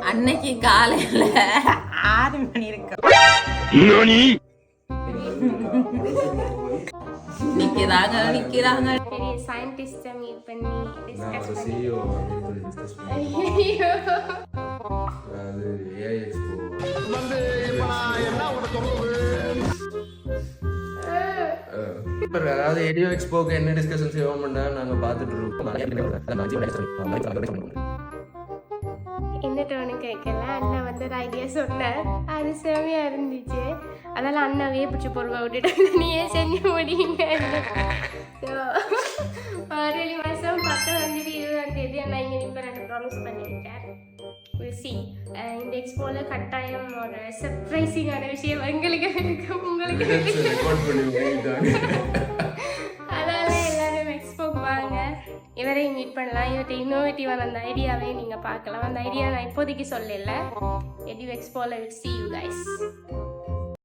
அன்னைக்கு காலையில 6 மணி இருக்கும் நிக்கிறாங்க பெரிய சயின்டிஸ்ட மீட் பண்ணி டிஸ்கஸ் பண்ணி அது ஏஐ எக்ஸ்போ வந்து என்ன உனக்கு சொல்றது அதாவது ஏடியோ எக்ஸ்போக்கு என்ன டிஸ்கஷன் செய்வோம்னா நாங்க பார்த்துட்டு இருக்கோம் என்ன டோனு கேட்கல அண்ணன் வந்து ஒரு ஐடியா சொன்னார் அது செமையா இருந்துச்சு அதெல்லாம் அண்ணாவே பிடிச்சி பொறுப்பை விட்டுட்டு நீயே செஞ்சு முடியுங்க மார்கழி மாதம் 10ஆம் தேதி 20ஆம் தேதி அண்ணா இங்கே இப்போ 2 ப்ராமிஸ் பண்ணியிருக்கார் சி இந்த எக்ஸ்போவில் கட்டாயம் ஒரு சர்ப்ரைசிங்கான விஷயம் எங்களுக்கு இருக்கும் உங்களுக்கு அதனால எல்லாரும் எக்ஸ்போக்கு வாங்க இவரையும் மீட் பண்ணலாம் இவர்கிட்ட இன்னோவேட்டிவான அந்த ஐடியாவே நீங்கள் பார்க்கலாம் அந்த ஐடியா நான் இப்போதைக்கு சொல்லலை எடி எக்ஸ்போவில் வில் see you guys